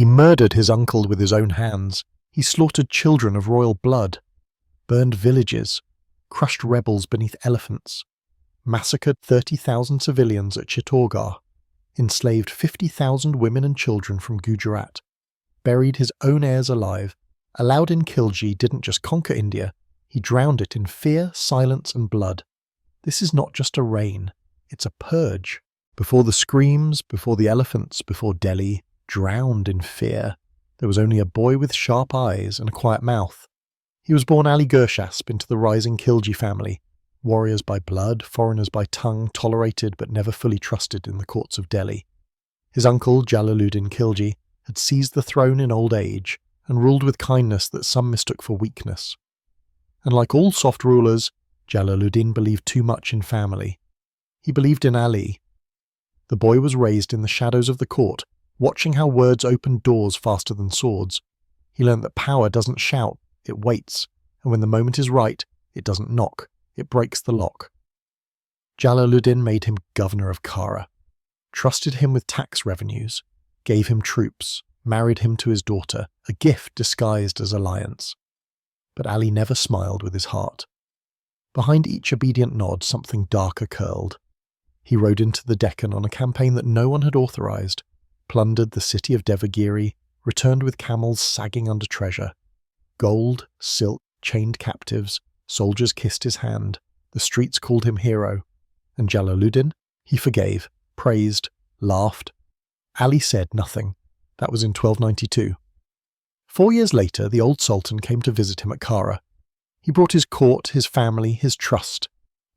He murdered his uncle with his own hands. He slaughtered children of royal blood, burned villages, crushed rebels beneath elephants, massacred 30,000 civilians at Chittorgarh, enslaved 50,000 women and children from Gujarat, buried his own heirs alive. Alauddin Khilji didn't just conquer India, he drowned it in fear, silence and blood. This is not just a reign, it's a purge. Before the screams, before the elephants, before Delhi, drowned in fear, there was only a boy with sharp eyes and a quiet mouth. He was born Ali Gurshasp into the rising Khilji family, warriors by blood, foreigners by tongue, tolerated but never fully trusted in the courts of Delhi. His uncle, Alauddin Khilji, had seized the throne in old age and ruled with kindness that some mistook for weakness. And like all soft rulers, Alauddin believed too much in family. He believed in Ali. The boy was raised in the shadows of the court, watching how words opened doors faster than swords. He learned that power doesn't shout, it waits, and when the moment is right, it doesn't knock, it breaks the lock. Alauddin made him governor of Kara, trusted him with tax revenues, gave him troops, married him to his daughter, a gift disguised as alliance. But Ali never smiled with his heart. Behind each obedient nod, something darker curled. He rode into the Deccan on a campaign that no one had authorized, plundered the city of Devagiri, returned with camels sagging under treasure. Gold, silk, chained captives, soldiers kissed his hand, the streets called him hero. And Alauddin? He forgave, praised, laughed. Ali said nothing. That was in 1292. 4 years later, the old sultan came to visit him at Kara. He brought his court, his family, his trust.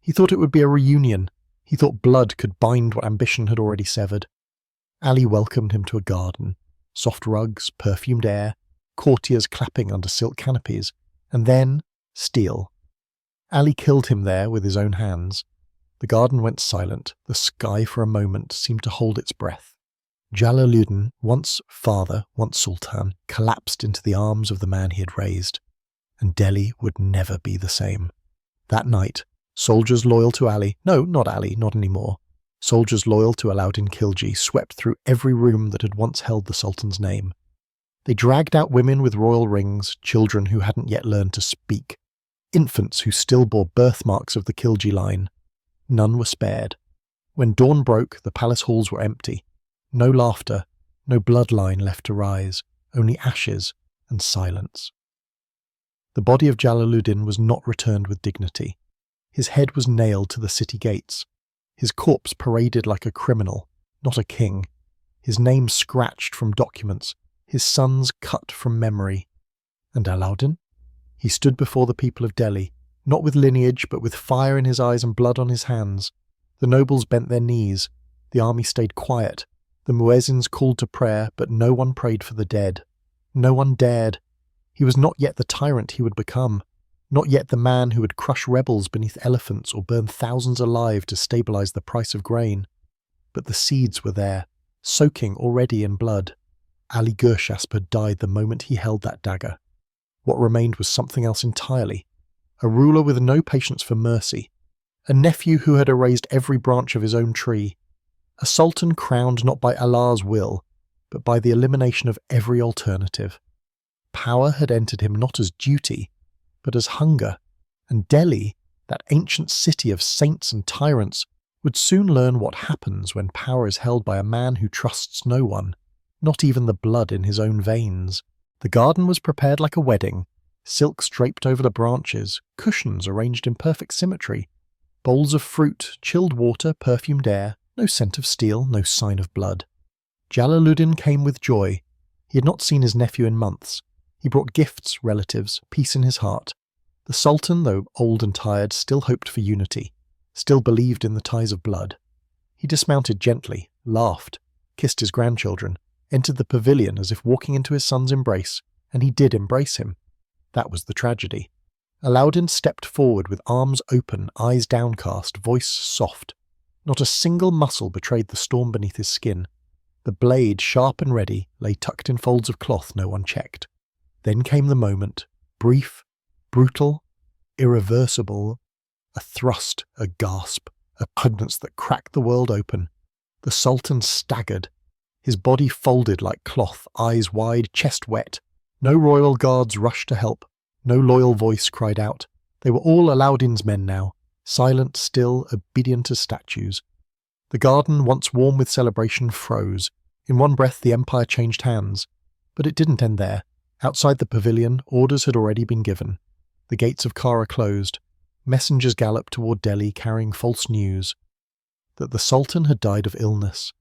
He thought it would be a reunion. He thought blood could bind what ambition had already severed. Ali welcomed him to a garden, soft rugs, perfumed air, courtiers clapping under silk canopies, and then steel. Ali killed him there with his own hands. The garden went silent. The sky for a moment seemed to hold its breath. Alauddin, once father, once sultan, collapsed into the arms of the man he had raised, and Delhi would never be the same. That night, soldiers loyal to Ali, no, not Ali, not anymore, soldiers loyal to Alauddin Khilji swept through every room that had once held the sultan's name. They dragged out women with royal rings, children who hadn't yet learned to speak, infants who still bore birthmarks of the Khilji line. None were spared. When dawn broke, the palace halls were empty. No laughter, no bloodline left to rise, only ashes and silence. The body of Alauddin was not returned with dignity. His head was nailed to the city gates. His corpse paraded like a criminal, not a king. His name scratched from documents, his sons cut from memory. And Alauddin? He stood before the people of Delhi, not with lineage, but with fire in his eyes and blood on his hands. The nobles bent their knees. The army stayed quiet. The muezzins called to prayer, but no one prayed for the dead. No one dared. He was not yet the tyrant he would become, not yet the man who would crush rebels beneath elephants or burn thousands alive to stabilize the price of grain. But the seeds were there, soaking already in blood. Ali Gurshasp had died the moment he held that dagger. What remained was something else entirely. A ruler with no patience for mercy. A nephew who had erased every branch of his own tree. A sultan crowned not by Allah's will, but by the elimination of every alternative. Power had entered him not as duty, but as hunger, and Delhi, that ancient city of saints and tyrants, would soon learn what happens when power is held by a man who trusts no one, not even the blood in his own veins. The garden was prepared like a wedding, silks draped over the branches, cushions arranged in perfect symmetry, bowls of fruit, chilled water, perfumed air, no scent of steel, no sign of blood. Alauddin came with joy. He had not seen his nephew in months. He brought gifts, relatives, peace in his heart. The Sultan, though old and tired, still hoped for unity, still believed in the ties of blood. He dismounted gently, laughed, kissed his grandchildren, entered the pavilion as if walking into his son's embrace, and he did embrace him. That was the tragedy. Alauddin stepped forward with arms open, eyes downcast, voice soft. Not a single muscle betrayed the storm beneath his skin. The blade, sharp and ready, lay tucked in folds of cloth no one checked. Then came the moment, brief, brutal, irreversible, a thrust, a gasp, a pugnance that cracked the world open. The Sultan staggered. his body folded like cloth, eyes wide, chest wet. No royal guards rushed to help, no loyal voice cried out. They were all Alauddin's men now, silent, still, obedient as statues. The garden, once warm with celebration, froze. In one breath the empire changed hands. But it didn't end there. Outside the pavilion, orders had already been given. The gates of Kara closed. Messengers galloped toward Delhi carrying false news. That the Sultan had died of illness.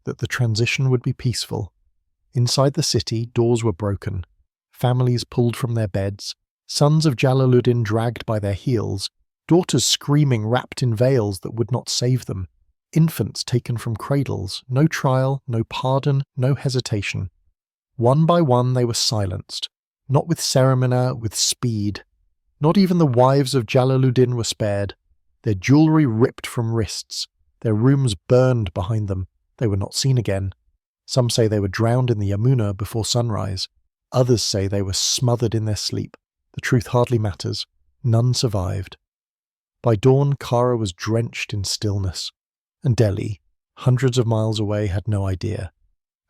That the transition would be peaceful. Inside the city, doors were broken. Families pulled from their beds. Sons of Jalaluddin dragged by their heels. Daughters screaming wrapped in veils that would not save them. Infants taken from cradles. No trial, no pardon, no hesitation. One by one they were silenced. Not with ceremony, with speed. Not even the wives of Jalaluddin were spared. Their jewellery ripped from wrists. Their rooms burned behind them. They were not seen again. Some say they were drowned in the Yamuna before sunrise. Others say they were smothered in their sleep. The truth hardly matters. None survived. By dawn, Kara was drenched in stillness. And Delhi, hundreds of miles away, had no idea.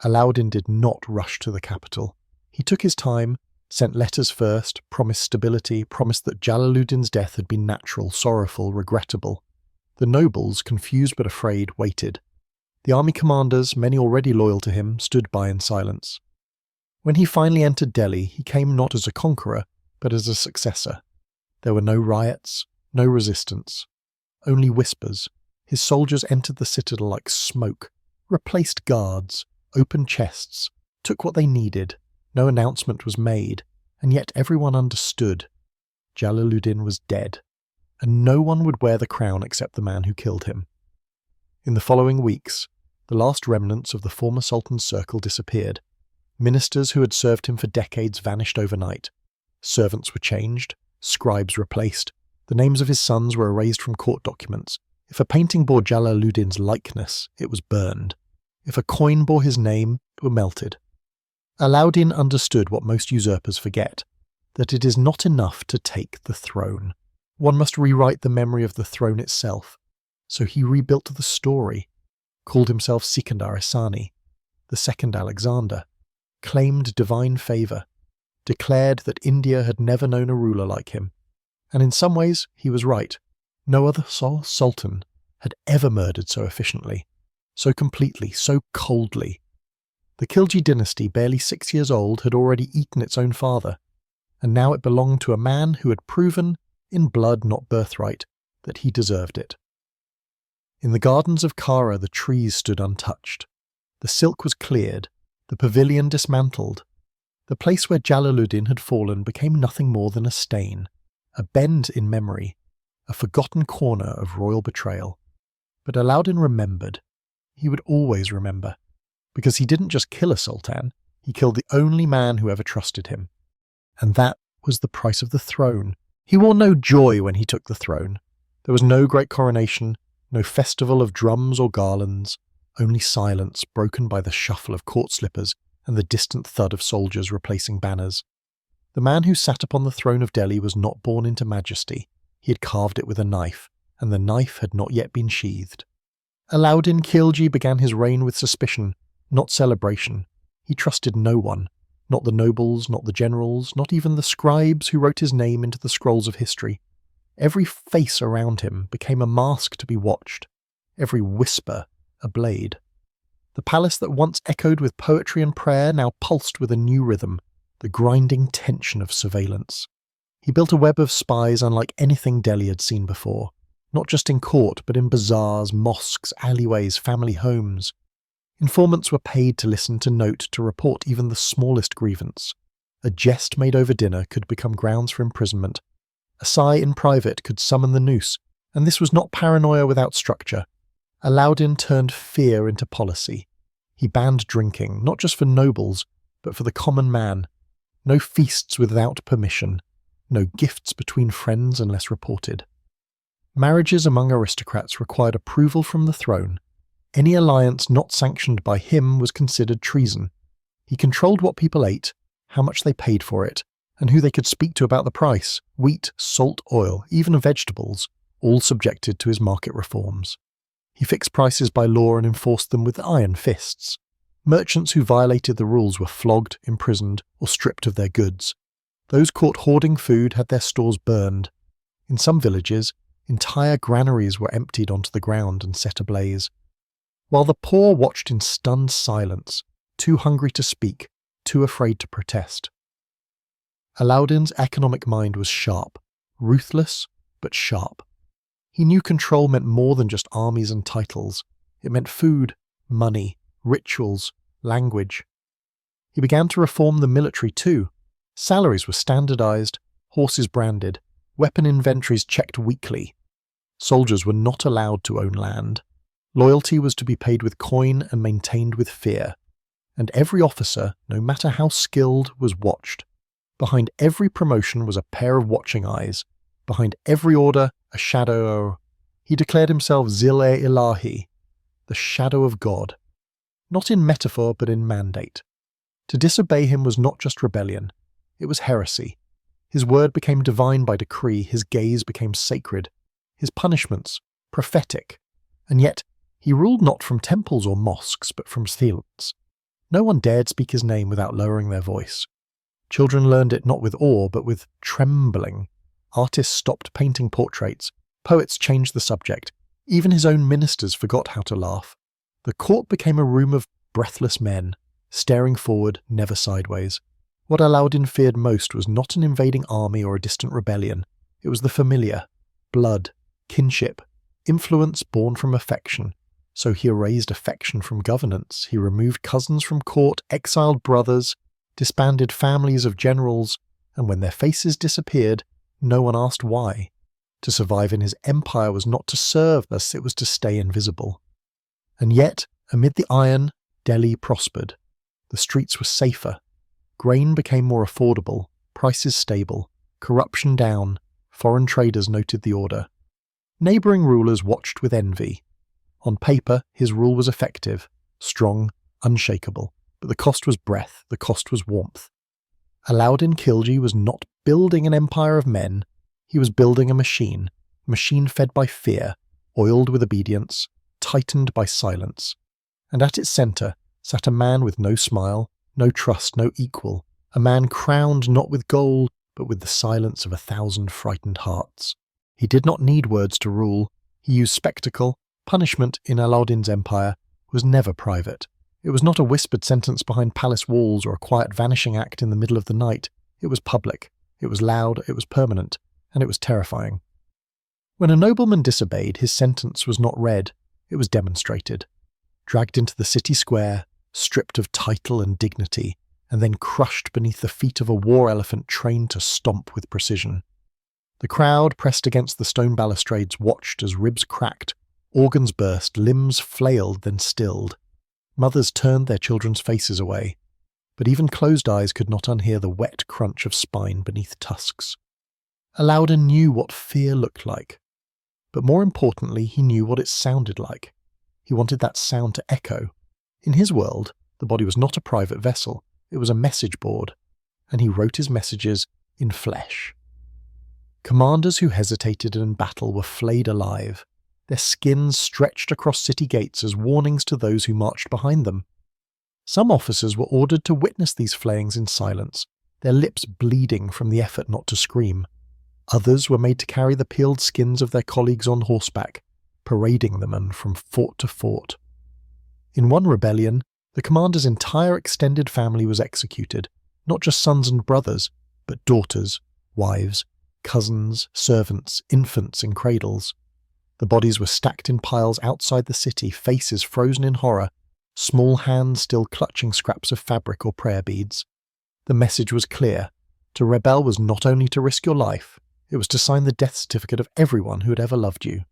Alauddin did not rush to the capital. He took his time, sent letters first, promised stability, promised that Jalaluddin's death had been natural, sorrowful, regrettable. The nobles, confused but afraid, waited. The army commanders, many already loyal to him, stood by in silence. When he finally entered Delhi, he came not as a conqueror, but as a successor. There were no riots, no resistance, only whispers. His soldiers entered the citadel like smoke, replaced guards, opened chests, took what they needed. No announcement was made, and yet everyone understood. Jalaluddin was dead, and no one would wear the crown except the man who killed him. In the following weeks, the last remnants of the former Sultan's circle disappeared. Ministers who had served him for decades vanished overnight. Servants were changed, scribes replaced. The names of his sons were erased from court documents. If a painting bore Jalaluddin's likeness, it was burned. If a coin bore his name, it was melted. Alauddin understood what most usurpers forget, that it is not enough to take the throne. One must rewrite the memory of the throne itself. So he rebuilt the story, called himself Sikandar Isani, the second Alexander, claimed divine favour, declared that India had never known a ruler like him. And in some ways, he was right. No other sultan had ever murdered so efficiently, so completely, so coldly. The Khilji dynasty, barely 6 years old, had already eaten its own father, and now it belonged to a man who had proven, in blood not birthright, that he deserved it. In the gardens of Kara the trees stood untouched. The silk was cleared, the pavilion dismantled. The place where Jalaluddin had fallen became nothing more than a stain, a bend in memory, a forgotten corner of royal betrayal. But Alauddin remembered. He would always remember. Because he didn't just kill a sultan, he killed the only man who ever trusted him. And that was the price of the throne. He wore no joy when he took the throne. There was no great coronation, no festival of drums or garlands, only silence broken by the shuffle of court slippers and the distant thud of soldiers replacing banners. The man who sat upon the throne of Delhi was not born into majesty. He had carved it with a knife, and the knife had not yet been sheathed. Alauddin Khilji began his reign with suspicion, not celebration. He trusted no one, not the nobles, not the generals, not even the scribes who wrote his name into the scrolls of history. Every face around him became a mask to be watched, every whisper a blade. The palace that once echoed with poetry and prayer now pulsed with a new rhythm, the grinding tension of surveillance. He built a web of spies unlike anything Delhi had seen before, not just in court but in bazaars, mosques, alleyways, family homes. Informants were paid to listen, to note, to report even the smallest grievance. A jest made over dinner could become grounds for imprisonment. A sigh in private could summon the noose, and this was not paranoia without structure. Alauddin turned fear into policy. He banned drinking, not just for nobles, but for the common man. No feasts without permission. No gifts between friends unless reported. Marriages among aristocrats required approval from the throne. Any alliance not sanctioned by him was considered treason. He controlled what people ate, how much they paid for it, and who they could speak to about the price: wheat, salt, oil, even vegetables, all subjected to his market reforms. He fixed prices by law and enforced them with iron fists. Merchants who violated the rules were flogged, imprisoned, or stripped of their goods. Those caught hoarding food had their stores burned. In some villages, entire granaries were emptied onto the ground and set ablaze. While the poor watched in stunned silence, too hungry to speak, too afraid to protest. Alauddin's economic mind was sharp, ruthless, but sharp. He knew control meant more than just armies and titles. It meant food, money, rituals, language. He began to reform the military too. Salaries were standardized, horses branded, weapon inventories checked weekly. Soldiers were not allowed to own land. Loyalty was to be paid with coin and maintained with fear. And every officer, no matter how skilled, was watched. Behind every promotion was a pair of watching eyes. Behind every order, a shadow. He declared himself Zil-e-Ilahi, the shadow of God. Not in metaphor, but in mandate. To disobey him was not just rebellion. It was heresy. His word became divine by decree, his gaze became sacred, his punishments prophetic. And yet, he ruled not from temples or mosques, but from silence. No one dared speak his name without lowering their voice. Children learned it not with awe, but with trembling. Artists stopped painting portraits. Poets changed the subject. Even his own ministers forgot how to laugh. The court became a room of breathless men, staring forward, never sideways. What Alauddin feared most was not an invading army or a distant rebellion. It was the familiar, blood, kinship, influence born from affection. So he erased affection from governance. He removed cousins from court, exiled brothers, disbanded families of generals, and when their faces disappeared, no one asked why. To survive in his empire was not to serve, thus it was to stay invisible. And yet, amid the iron, Delhi prospered. The streets were safer. Grain became more affordable, prices stable, corruption down, foreign traders noted the order. Neighbouring rulers watched with envy. On paper, his rule was effective, strong, unshakable, but the cost was breath, the cost was warmth. Alauddin Khilji was not building an empire of men, he was building a machine fed by fear, oiled with obedience, tightened by silence. And at its centre sat a man with no smile, no trust, no equal, a man crowned not with gold, but with the silence of 1,000 frightened hearts. He did not need words to rule, he used spectacle. Punishment in Alauddin's empire was never private. It was not a whispered sentence behind palace walls or a quiet vanishing act in the middle of the night. It was public, it was loud, it was permanent, and it was terrifying. When a nobleman disobeyed, his sentence was not read, it was demonstrated. Dragged into the city square, stripped of title and dignity, and then crushed beneath the feet of a war elephant trained to stomp with precision. The crowd, pressed against the stone balustrades, watched as ribs cracked, organs burst, limbs flailed, then stilled. Mothers turned their children's faces away, but even closed eyes could not unhear the wet crunch of spine beneath tusks. Alauddin knew what fear looked like, but more importantly, he knew what it sounded like. He wanted that sound to echo. In his world, the body was not a private vessel, it was a message board, and he wrote his messages in flesh. Commanders who hesitated in battle were flayed alive, their skins stretched across city gates as warnings to those who marched behind them. Some officers were ordered to witness these flayings in silence, their lips bleeding from the effort not to scream. Others were made to carry the peeled skins of their colleagues on horseback, parading them and from fort to fort. In one rebellion, the commander's entire extended family was executed, not just sons and brothers, but daughters, wives, cousins, servants, infants in cradles. The bodies were stacked in piles outside the city, faces frozen in horror, small hands still clutching scraps of fabric or prayer beads. The message was clear. To rebel was not only to risk your life, it was to sign the death certificate of everyone who had ever loved you.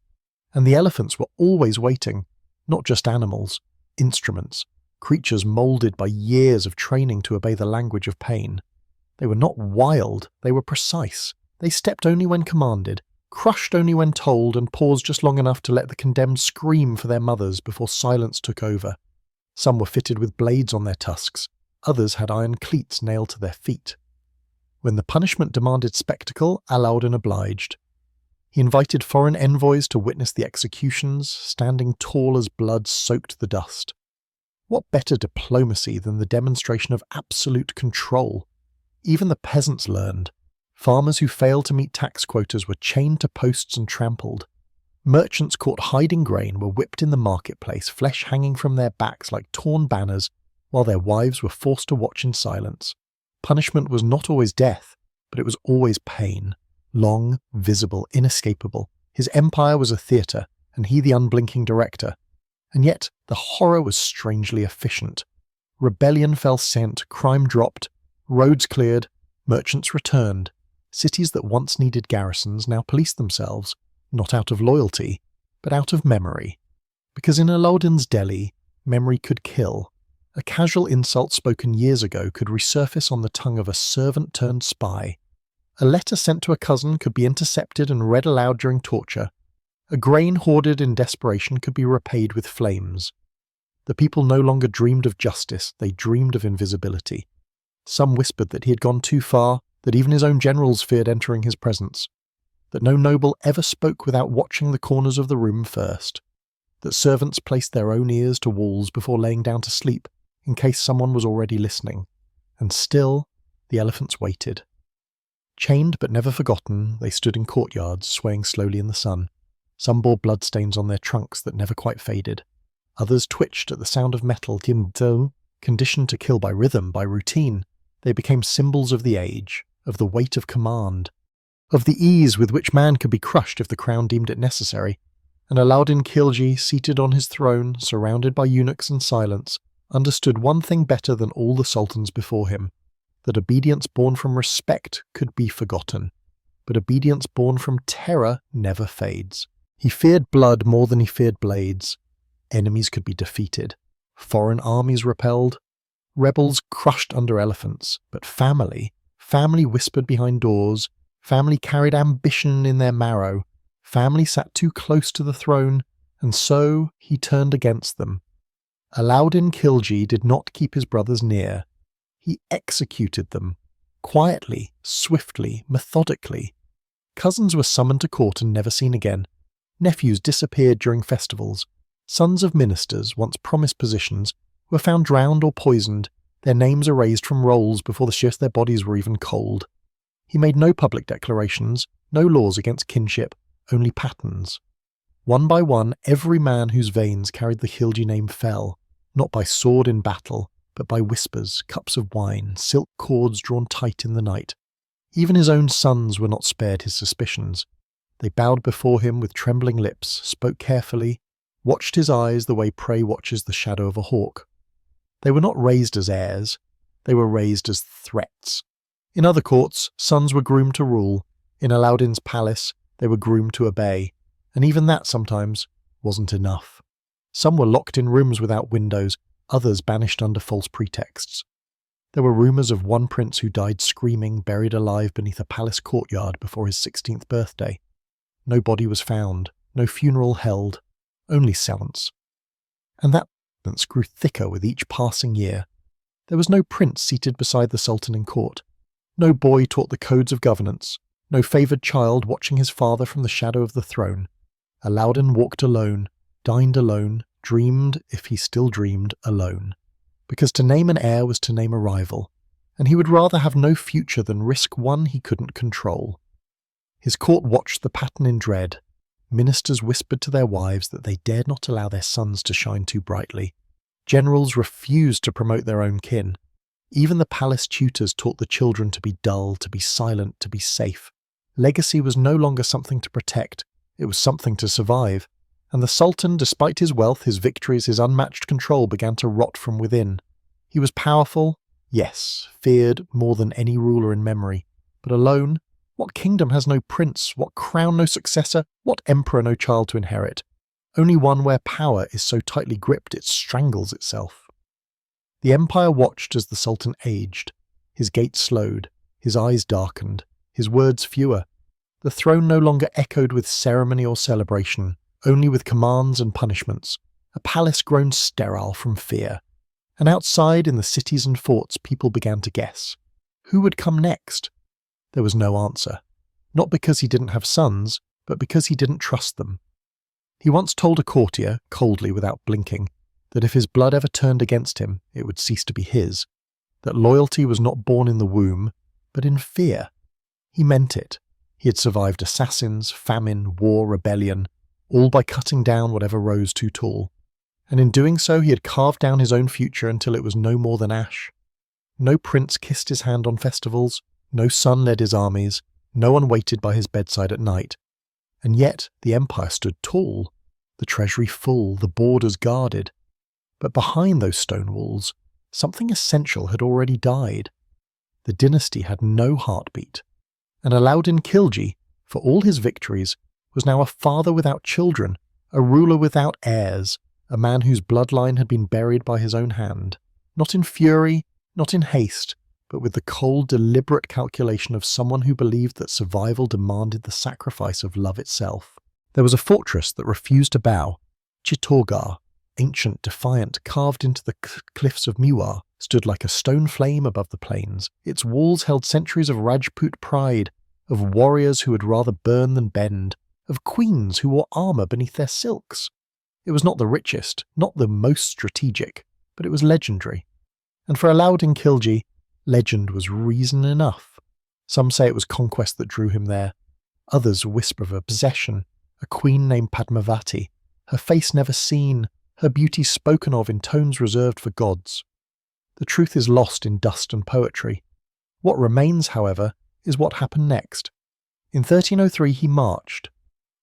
And the elephants were always waiting, not just animals, instruments, creatures moulded by years of training to obey the language of pain. They were not wild, they were precise. They stepped only when commanded, crushed only when told, and paused just long enough to let the condemned scream for their mothers before silence took over. Some were fitted with blades on their tusks, others had iron cleats nailed to their feet. When the punishment demanded spectacle, Alauddin obliged. He invited foreign envoys to witness the executions, standing tall as blood soaked the dust. What better diplomacy than the demonstration of absolute control? Even the peasants learned. Farmers who failed to meet tax quotas were chained to posts and trampled. Merchants caught hiding grain were whipped in the marketplace, flesh hanging from their backs like torn banners, while their wives were forced to watch in silence. Punishment was not always death, but it was always pain. Long, visible, inescapable. His empire was a theatre, and he the unblinking director. And yet the horror was strangely efficient. Rebellion fell scent, crime dropped, roads cleared, merchants returned. Cities that once needed garrisons now policed themselves, not out of loyalty, but out of memory. Because in Alauddin's Delhi, memory could kill. A casual insult spoken years ago could resurface on the tongue of a servant-turned-spy. A letter sent to a cousin could be intercepted and read aloud during torture. A grain hoarded in desperation could be repaid with flames. The people no longer dreamed of justice, they dreamed of invisibility. Some whispered that he had gone too far, that even his own generals feared entering his presence. That no noble ever spoke without watching the corners of the room first. That servants placed their own ears to walls before laying down to sleep, in case someone was already listening. And still, the elephants waited. Chained but never forgotten, they stood in courtyards, swaying slowly in the sun. Some bore bloodstains on their trunks that never quite faded. Others twitched at the sound of metal, conditioned to kill by rhythm, by routine. They became symbols of the age, of the weight of command, of the ease with which man could be crushed if the crown deemed it necessary. And Alauddin Khilji, seated on his throne, surrounded by eunuchs and silence, understood one thing better than all the sultans before him, that obedience born from respect could be forgotten, but obedience born from terror never fades. He feared blood more than he feared blades. Enemies could be defeated, foreign armies repelled, rebels crushed under elephants, but family whispered behind doors, family carried ambition in their marrow, family sat too close to the throne, and so he turned against them. Alauddin Khilji did not keep his brothers near. He executed them, quietly, swiftly, methodically. Cousins were summoned to court and never seen again. Nephews disappeared during festivals. Sons of ministers, once promised positions, were found drowned or poisoned, their names erased from rolls before the shifts their bodies were even cold. He made no public declarations, no laws against kinship, only patterns. One by one, every man whose veins carried the Khilji name fell, not by sword in battle, but by whispers, cups of wine, silk cords drawn tight in the night. Even his own sons were not spared his suspicions. They bowed before him with trembling lips, spoke carefully, watched his eyes the way prey watches the shadow of a hawk. They were not raised as heirs, they were raised as threats. In other courts, sons were groomed to rule. In Alauddin's palace, they were groomed to obey. And even that sometimes wasn't enough. Some were locked in rooms without windows, others banished under false pretexts. There were rumours of one prince who died screaming, buried alive beneath a palace courtyard before his 16th birthday. No body was found, no funeral held, only silence. And that silence grew thicker with each passing year. There was no prince seated beside the sultan in court. No boy taught the codes of governance, no favoured child watching his father from the shadow of the throne. Alauddin walked alone, dined alone, dreamed, if he still dreamed, alone. Because to name an heir was to name a rival, and he would rather have no future than risk one he couldn't control. His court watched the pattern in dread. Ministers whispered to their wives that they dared not allow their sons to shine too brightly. Generals refused to promote their own kin. Even the palace tutors taught the children to be dull, to be silent, to be safe. Legacy was no longer something to protect, it was something to survive. And the Sultan, despite his wealth, his victories, his unmatched control, began to rot from within. He was powerful, yes, feared more than any ruler in memory. But alone, what kingdom has no prince, what crown no successor, what emperor no child to inherit? Only one where power is so tightly gripped it strangles itself. The empire watched as the Sultan aged. His gait slowed, his eyes darkened, his words fewer. The throne no longer echoed with ceremony or celebration, only with commands and punishments, a palace grown sterile from fear. And outside, in the cities and forts, people began to guess. Who would come next? There was no answer. Not because he didn't have sons, but because he didn't trust them. He once told a courtier, coldly without blinking, that if his blood ever turned against him, it would cease to be his, that loyalty was not born in the womb, but in fear. He meant it. He had survived assassins, famine, war, rebellion, all by cutting down whatever rose too tall. And in doing so, he had carved down his own future until it was no more than ash. No prince kissed his hand on festivals, no son led his armies, no one waited by his bedside at night. And yet the empire stood tall, the treasury full, the borders guarded. But behind those stone walls, something essential had already died. The dynasty had no heartbeat, and Alauddin Khilji, for all his victories, was now a father without children, a ruler without heirs, a man whose bloodline had been buried by his own hand, not in fury, not in haste, but with the cold, deliberate calculation of someone who believed that survival demanded the sacrifice of love itself. There was a fortress that refused to bow. Chittorgarh, ancient, defiant, carved into the cliffs of Mewar, stood like a stone flame above the plains. Its walls held centuries of Rajput pride, of warriors who would rather burn than bend, of queens who wore armour beneath their silks. It was not the richest, not the most strategic, but it was legendary. And for Alauddin Khilji, legend was reason enough. Some say it was conquest that drew him there. Others whisper of a possession, a queen named Padmavati, her face never seen, her beauty spoken of in tones reserved for gods. The truth is lost in dust and poetry. What remains, however, is what happened next. In 1303 he marched.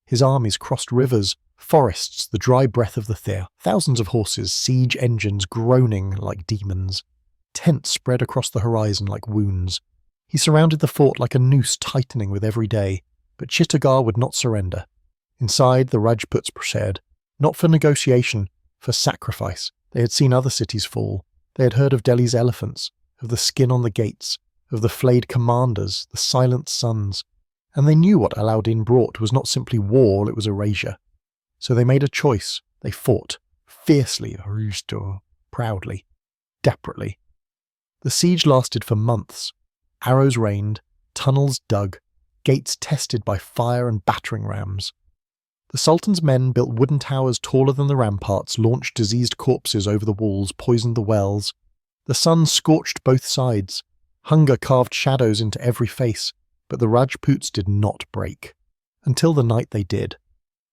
His armies crossed rivers, forests, the dry breath of the Thir, thousands of horses, siege engines groaning like demons. Tents spread across the horizon like wounds. He surrounded the fort like a noose tightening with every day, but Chittorgarh would not surrender. Inside, the Rajputs prepared, not for negotiation, for sacrifice. They had seen other cities fall. They had heard of Delhi's elephants, of the skin on the gates, of the flayed commanders, the silent sons, and they knew what Alauddin brought was not simply war, it was erasure. So they made a choice. They fought, fiercely, proudly, desperately. The siege lasted for months. Arrows rained, tunnels dug, gates tested by fire and battering rams. The Sultan's men built wooden towers taller than the ramparts, launched diseased corpses over the walls, poisoned the wells. The sun scorched both sides. Hunger carved shadows into every face, but the Rajputs did not break. Until the night they did.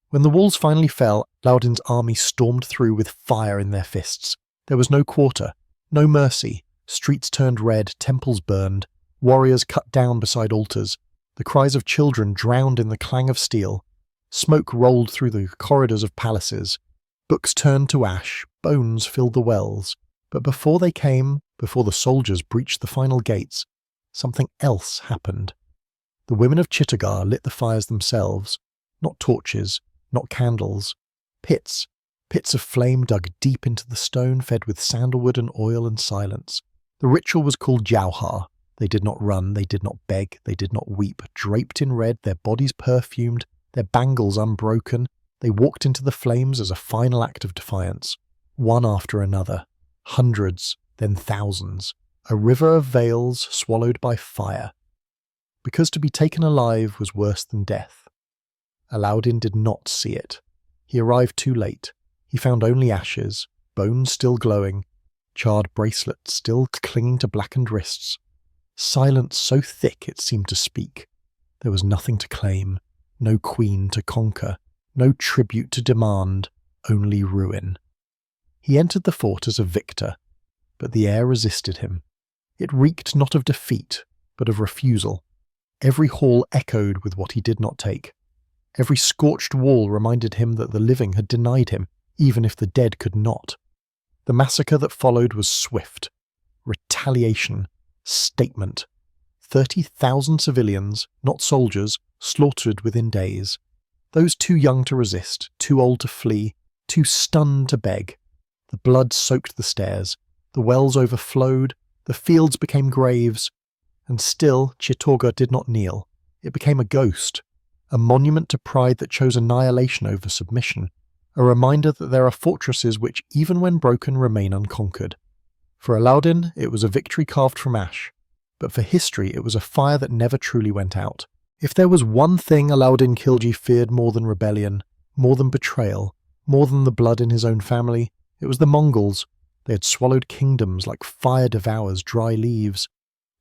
When the walls finally fell, Alauddin's army stormed through with fire in their fists. There was no quarter, no mercy. Streets turned red, temples burned, warriors cut down beside altars. The cries of children drowned in the clang of steel. Smoke rolled through the corridors of palaces. Books turned to ash, bones filled the wells. But before they came, before the soldiers breached the final gates, something else happened. The women of Chittorgarh lit the fires themselves, not torches, not candles. Pits of flame dug deep into the stone, fed with sandalwood and oil and silence. The ritual was called Jauhar. They did not run, they did not beg, they did not weep. Draped in red, their bodies perfumed, their bangles unbroken, they walked into the flames as a final act of defiance. One after another. Hundreds, then thousands. A river of veils swallowed by fire. Because to be taken alive was worse than death. Alauddin did not see it. He arrived too late. He found only ashes, bones still glowing, charred bracelets still clinging to blackened wrists. Silence so thick it seemed to speak. There was nothing to claim, no queen to conquer, no tribute to demand, only ruin. He entered the fort as a victor, but the air resisted him. It reeked not of defeat, but of refusal. Every hall echoed with what he did not take. Every scorched wall reminded him that the living had denied him, even if the dead could not. The massacre that followed was swift. Retaliation. Statement. 30,000 civilians, not soldiers, slaughtered within days. Those too young to resist, too old to flee, too stunned to beg. The blood soaked the stairs. The wells overflowed. The fields became graves. And still, Chittorgarh did not kneel. It became a ghost. A monument to pride that chose annihilation over submission. A reminder that there are fortresses which, even when broken, remain unconquered. For Alauddin, it was a victory carved from ash. But for history, it was a fire that never truly went out. If there was one thing Alauddin Khilji feared more than rebellion, more than betrayal, more than the blood in his own family, It was the Mongols. They had swallowed kingdoms like fire devours dry leaves.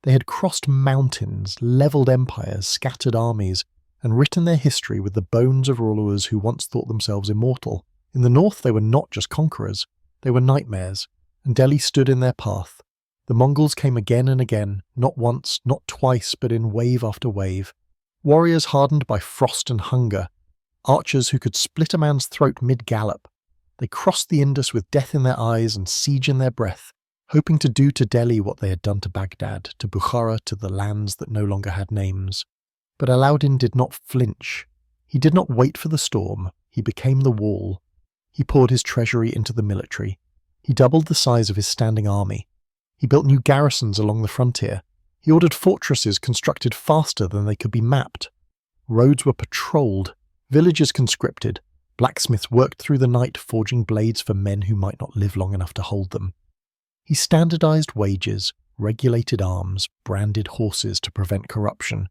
They had crossed mountains, levelled empires, scattered armies, and written their history with the bones of rulers who once thought themselves immortal. In the north they were not just conquerors, they were nightmares, and Delhi stood in their path. The Mongols came again and again, not once, not twice, but in wave after wave. Warriors hardened by frost and hunger, archers who could split a man's throat mid-gallop. They crossed the Indus with death in their eyes and siege in their breath, hoping to do to Delhi what they had done to Baghdad, to Bukhara, to the lands that no longer had names. But Alauddin did not flinch. He did not wait for the storm. He became the wall. He poured his treasury into the military. He doubled the size of his standing army. He built new garrisons along the frontier. He ordered fortresses constructed faster than they could be mapped. Roads were patrolled, villages conscripted, blacksmiths worked through the night forging blades for men who might not live long enough to hold them. He standardized wages, regulated arms, branded horses to prevent corruption.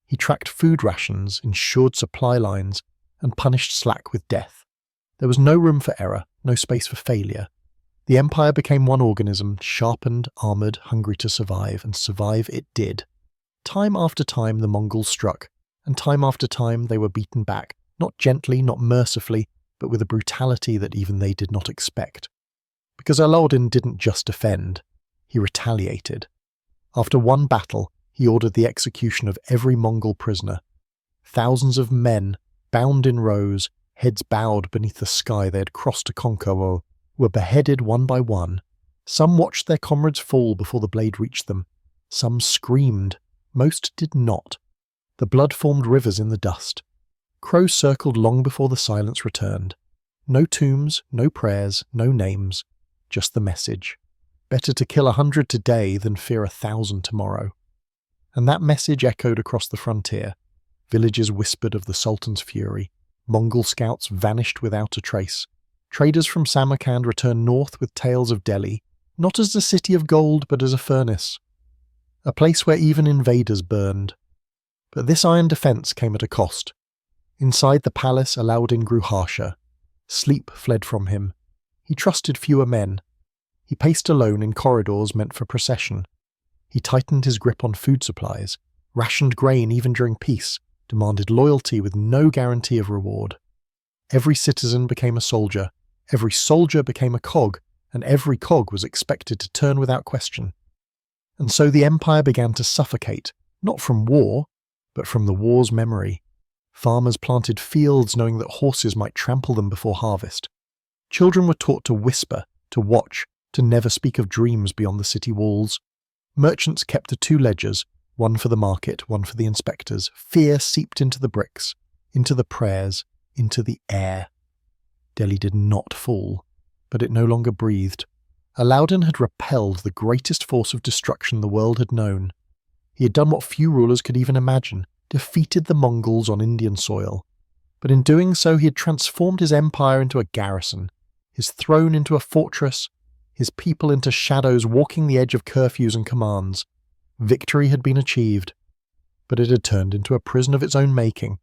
He tracked food rations, ensured supply lines, and punished slack with death. There was no room for error, no space for failure. The empire became one organism, sharpened, armoured, hungry to survive, and survive it did. Time after time the Mongols struck, and time after time they were beaten back, not gently, not mercifully, but with a brutality that even they did not expect. Because Alauddin didn't just defend, he retaliated. After one battle, he ordered the execution of every Mongol prisoner. Thousands of men, bound in rows, heads bowed beneath the sky they had crossed to conquer, were beheaded one by one. Some watched their comrades fall before the blade reached them. Some screamed. Most did not. The blood formed rivers in the dust. Crows circled long before the silence returned. No tombs, no prayers, no names, just the message. Better to kill 100 today than fear 1,000 tomorrow. And that message echoed across the frontier. Villages whispered of the Sultan's fury. Mongol scouts vanished without a trace. Traders from Samarkand returned north with tales of Delhi, not as a city of gold but as a furnace. A place where even invaders burned. But this iron defence came at a cost. Inside the palace, Alauddin grew harsher. Sleep fled from him. He trusted fewer men. He paced alone in corridors meant for procession. He tightened his grip on food supplies, rationed grain even during peace, demanded loyalty with no guarantee of reward. Every citizen became a soldier, every soldier became a cog, and every cog was expected to turn without question. And so the empire began to suffocate, not from war, but from the war's memory. Farmers planted fields knowing that horses might trample them before harvest. Children were taught to whisper, to watch, to never speak of dreams beyond the city walls. Merchants kept the two ledgers, one for the market, one for the inspectors. Fear seeped into the bricks, into the prayers, into the air. Delhi did not fall, but it no longer breathed. Alauddin had repelled the greatest force of destruction the world had known. He had done what few rulers could even imagine, defeated the Mongols on Indian soil. But in doing so he had transformed his empire into a garrison, his throne into a fortress, his people into shadows walking the edge of curfews and commands. Victory had been achieved, but it had turned into a prison of its own making,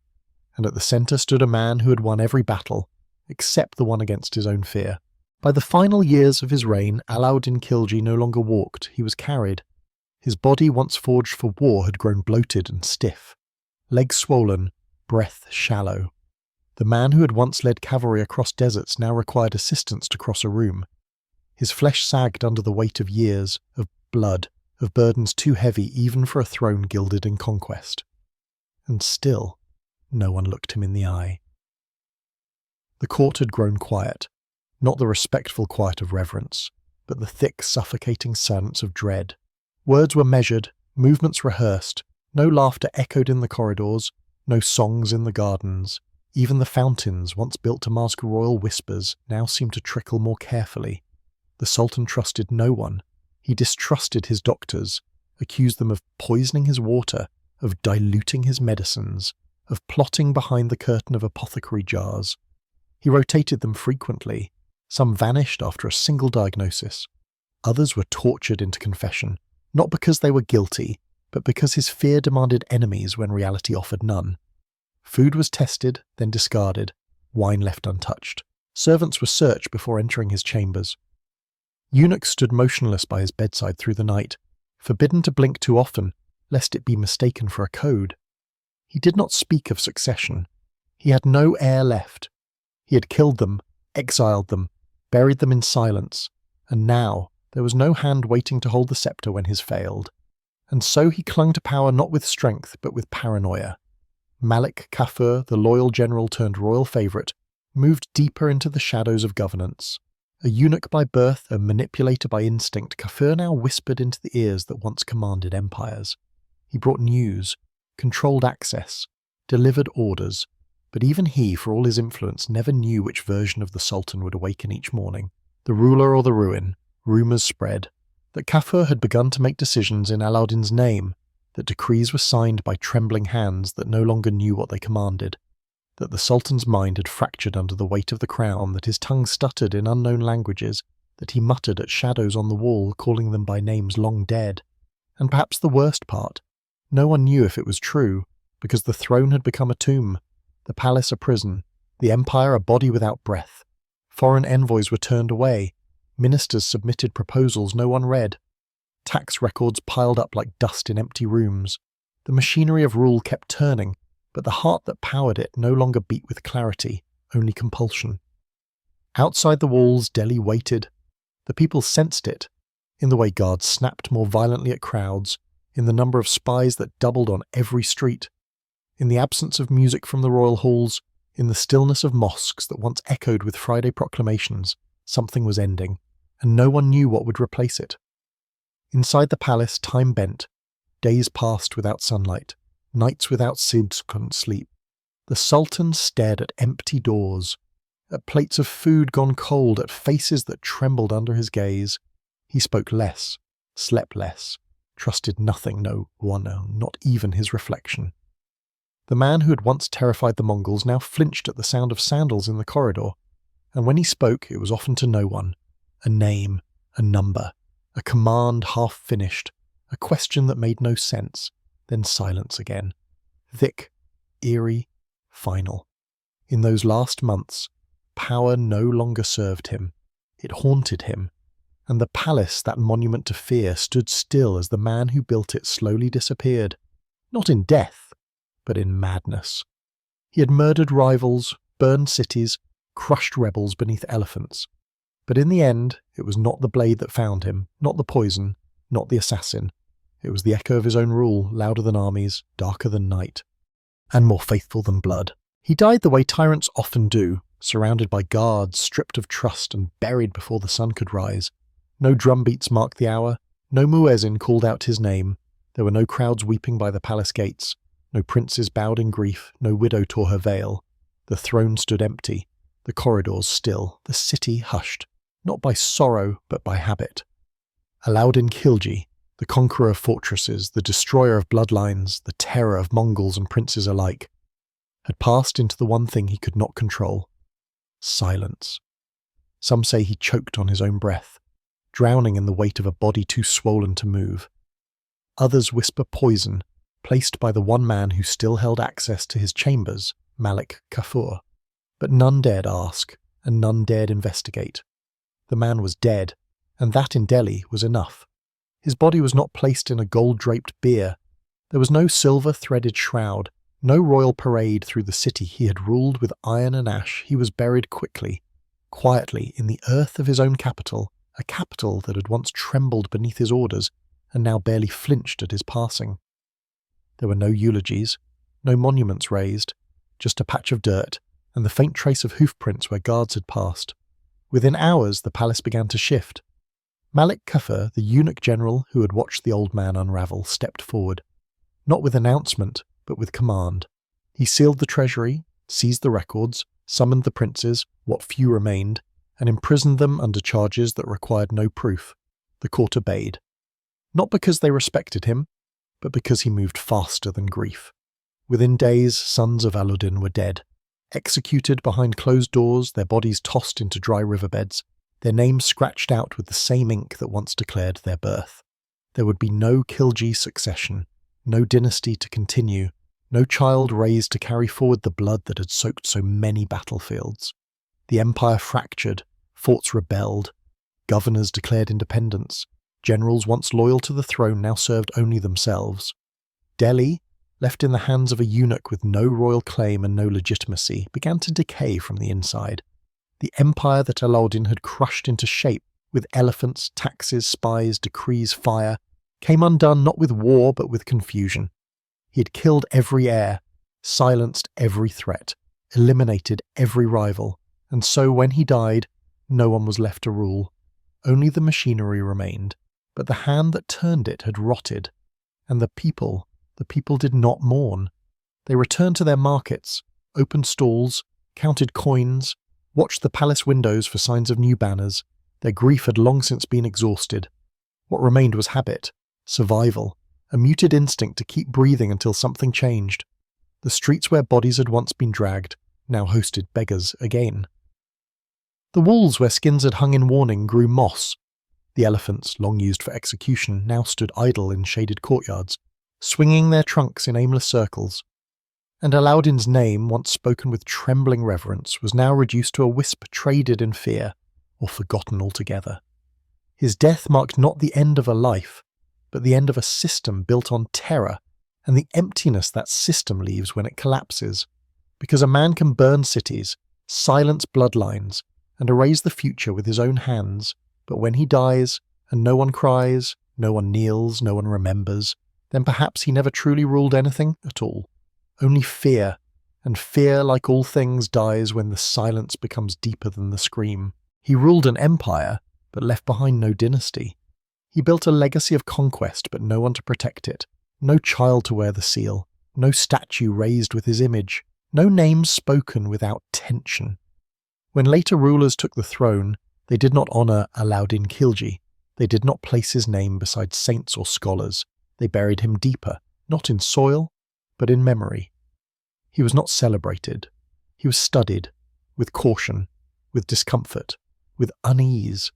and at the centre stood a man who had won every battle, except the one against his own fear. By the final years of his reign, Alauddin Khilji no longer walked, he was carried. His body, once forged for war, had grown bloated and stiff. Legs swollen, breath shallow. The man who had once led cavalry across deserts now required assistance to cross a room. His flesh sagged under the weight of years, of blood, of burdens too heavy even for a throne gilded in conquest. And still, no one looked him in the eye. The court had grown quiet, not the respectful quiet of reverence, but the thick, suffocating silence of dread. Words were measured, movements rehearsed, no laughter echoed in the corridors, no songs in the gardens. Even the fountains, once built to mask royal whispers, now seemed to trickle more carefully. The Sultan trusted no one. He distrusted his doctors, accused them of poisoning his water, of diluting his medicines, of plotting behind the curtain of apothecary jars. He rotated them frequently. Some vanished after a single diagnosis. Others were tortured into confession, not because they were guilty, but because his fear demanded enemies when reality offered none. Food was tested, then discarded, wine left untouched. Servants were searched before entering his chambers. Eunuchs stood motionless by his bedside through the night, forbidden to blink too often, lest it be mistaken for a code. He did not speak of succession. He had no heir left. He had killed them, exiled them, buried them in silence, and now there was no hand waiting to hold the scepter when his failed. And so he clung to power not with strength, but with paranoia. Malik Kafur, the loyal general turned royal favourite, moved deeper into the shadows of governance. A eunuch by birth, a manipulator by instinct, Kafur now whispered into the ears that once commanded empires. He brought news, controlled access, delivered orders, but even he, for all his influence, never knew which version of the Sultan would awaken each morning. The ruler or the ruin, rumours spread, that Kafur had begun to make decisions in Alauddin's name, that decrees were signed by trembling hands that no longer knew what they commanded, that the Sultan's mind had fractured under the weight of the crown, that his tongue stuttered in unknown languages, that he muttered at shadows on the wall, calling them by names long dead. And perhaps the worst part, no one knew if it was true, because the throne had become a tomb, the palace a prison, the empire a body without breath. Foreign envoys were turned away, ministers submitted proposals no one read. Tax records piled up like dust in empty rooms. The machinery of rule kept turning, but the heart that powered it no longer beat with clarity, only compulsion. Outside the walls, Delhi waited. The people sensed it, in the way guards snapped more violently at crowds, in the number of spies that doubled on every street, in the absence of music from the royal halls, in the stillness of mosques that once echoed with Friday proclamations. Something was ending, and no one knew what would replace it. Inside the palace, time bent. Days passed without sunlight, nights without subsequent sleep. The Sultan stared at empty doors, at plates of food gone cold, at faces that trembled under his gaze. He spoke less, slept less, trusted nothing, no one, not even his reflection. The man who had once terrified the Mongols now flinched at the sound of sandals in the corridor, and when he spoke it was often to no one. A name, a number, a command half finished, a question that made no sense, then silence again. Thick, eerie, final. In those last months, power no longer served him. It haunted him. And the palace, that monument to fear, stood still as the man who built it slowly disappeared. Not in death, but in madness. He had murdered rivals, burned cities, crushed rebels beneath elephants. But in the end, it was not the blade that found him, not the poison, not the assassin. It was the echo of his own rule, louder than armies, darker than night, and more faithful than blood. He died the way tyrants often do, surrounded by guards, stripped of trust and buried before the sun could rise. No drumbeats marked the hour, no muezzin called out his name. There were no crowds weeping by the palace gates, no princes bowed in grief, no widow tore her veil. The throne stood empty, the corridors still, the city hushed, not by sorrow but by habit. Alauddin Khilji, the conqueror of fortresses, the destroyer of bloodlines, the terror of Mongols and princes alike, had passed into the one thing he could not control: silence. Some say he choked on his own breath, drowning in the weight of a body too swollen to move. Others whisper poison, placed by the one man who still held access to his chambers, Malik Kafur. But none dared ask, and none dared investigate. The man was dead, and that in Delhi was enough. His body was not placed in a gold-draped bier. There was no silver-threaded shroud, no royal parade through the city he had ruled with iron and ash. He was buried quickly, quietly, in the earth of his own capital, a capital that had once trembled beneath his orders and now barely flinched at his passing. There were no eulogies, no monuments raised, just a patch of dirt and the faint trace of hoofprints where guards had passed. Within hours the palace began to shift. Malik Kafur, the eunuch general who had watched the old man unravel, stepped forward, not with announcement, but with command. He sealed the treasury, seized the records, summoned the princes, what few remained, and imprisoned them under charges that required no proof. The court obeyed. Not because they respected him, but because he moved faster than grief. Within days, sons of Alauddin were dead, executed behind closed doors, their bodies tossed into dry riverbeds, their names scratched out with the same ink that once declared their birth. There would be no Khilji succession, no dynasty to continue, no child raised to carry forward the blood that had soaked so many battlefields. The empire fractured, forts rebelled, governors declared independence, generals once loyal to the throne now served only themselves. Delhi, left in the hands of a eunuch with no royal claim and no legitimacy, began to decay from the inside. The empire that Alauddin had crushed into shape with elephants, taxes, spies, decrees, fire, came undone not with war but with confusion. He had killed every heir, silenced every threat, eliminated every rival, and so when he died, no one was left to rule. Only the machinery remained, but the hand that turned it had rotted, and the people did not mourn. They returned to their markets, opened stalls, counted coins, watched the palace windows for signs of new banners. Their grief had long since been exhausted. What remained was habit, survival, a muted instinct to keep breathing until something changed. The streets where bodies had once been dragged now hosted beggars again. The walls where skins had hung in warning grew moss. The elephants, long used for execution, now stood idle in shaded courtyards, swinging their trunks in aimless circles. And Alauddin's name, once spoken with trembling reverence, was now reduced to a wisp traded in fear, or forgotten altogether. His death marked not the end of a life, but the end of a system built on terror, and the emptiness that system leaves when it collapses. Because a man can burn cities, silence bloodlines, and erase the future with his own hands, but when he dies, and no one cries, no one kneels, no one remembers, then perhaps he never truly ruled anything at all. Only fear, and fear, like all things, dies when the silence becomes deeper than the scream. He ruled an empire, but left behind no dynasty. He built a legacy of conquest, but no one to protect it, no child to wear the seal, no statue raised with his image, no names spoken without tension. When later rulers took the throne, they did not honour Alauddin Khilji. They did not place his name beside saints or scholars. They buried him deeper, not in soil, but in memory. He was not celebrated. He was studied, with caution, with discomfort, with unease.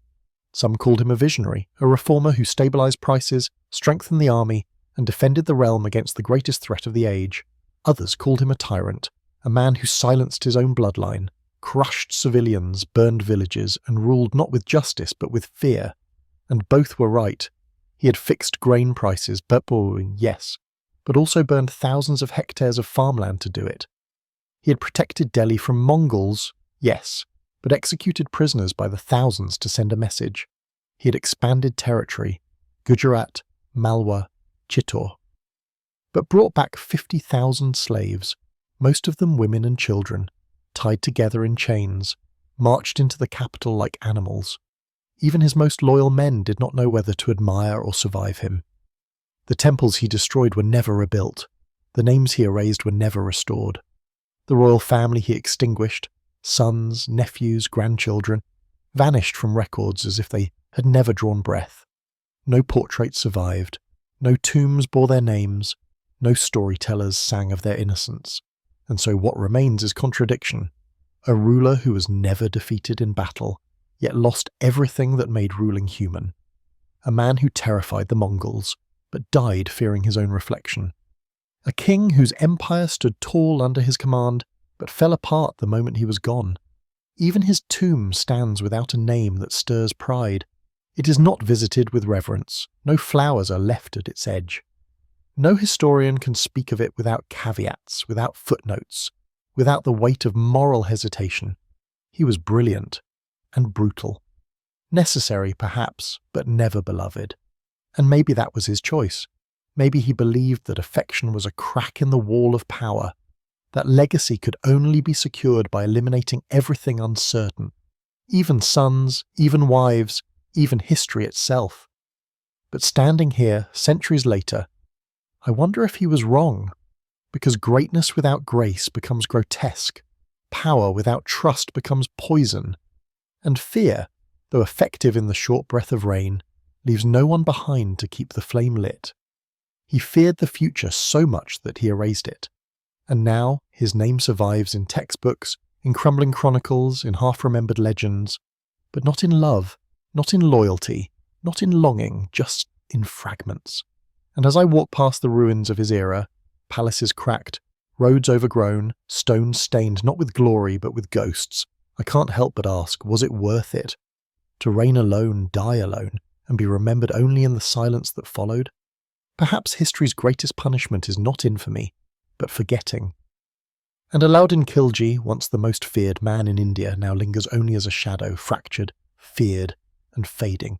Some called him a visionary, a reformer who stabilised prices, strengthened the army, and defended the realm against the greatest threat of the age. Others called him a tyrant, a man who silenced his own bloodline, crushed civilians, burned villages, and ruled not with justice but with fear. And both were right. He had fixed grain prices, but also burned thousands of hectares of farmland to do it. He had protected Delhi from Mongols, yes, but executed prisoners by the thousands to send a message. He had expanded territory, Gujarat, Malwa, Chittor, but brought back 50,000 slaves, most of them women and children, tied together in chains, marched into the capital like animals. Even his most loyal men did not know whether to admire or survive him. The temples he destroyed were never rebuilt. The names he erased were never restored. The royal family he extinguished, sons, nephews, grandchildren, vanished from records as if they had never drawn breath. No portraits survived. No tombs bore their names. No storytellers sang of their innocence. And so what remains is contradiction. A ruler who was never defeated in battle, yet lost everything that made ruling human. A man who terrified the Mongols, but died fearing his own reflection. A king whose empire stood tall under his command, but fell apart the moment he was gone. Even his tomb stands without a name that stirs pride. It is not visited with reverence. No flowers are left at its edge. No historian can speak of it without caveats, without footnotes, without the weight of moral hesitation. He was brilliant and brutal. Necessary, perhaps, but never beloved. And maybe that was his choice. Maybe he believed that affection was a crack in the wall of power, that legacy could only be secured by eliminating everything uncertain, even sons, even wives, even history itself. But standing here, centuries later, I wonder if he was wrong, because greatness without grace becomes grotesque, power without trust becomes poison, and fear, though effective in the short breath of rain, leaves no one behind to keep the flame lit. He feared the future so much that he erased it, and now his name survives in textbooks, in crumbling chronicles, in half-remembered legends, but not in love, not in loyalty, not in longing, just in fragments. And as I walk past the ruins of his era, palaces cracked, roads overgrown, stones stained not with glory but with ghosts, I can't help but ask, was it worth it? To reign alone, die alone, and be remembered only in the silence that followed? Perhaps history's greatest punishment is not infamy, but forgetting. And Alauddin Khilji, once the most feared man in India, now lingers only as a shadow, fractured, feared, and fading.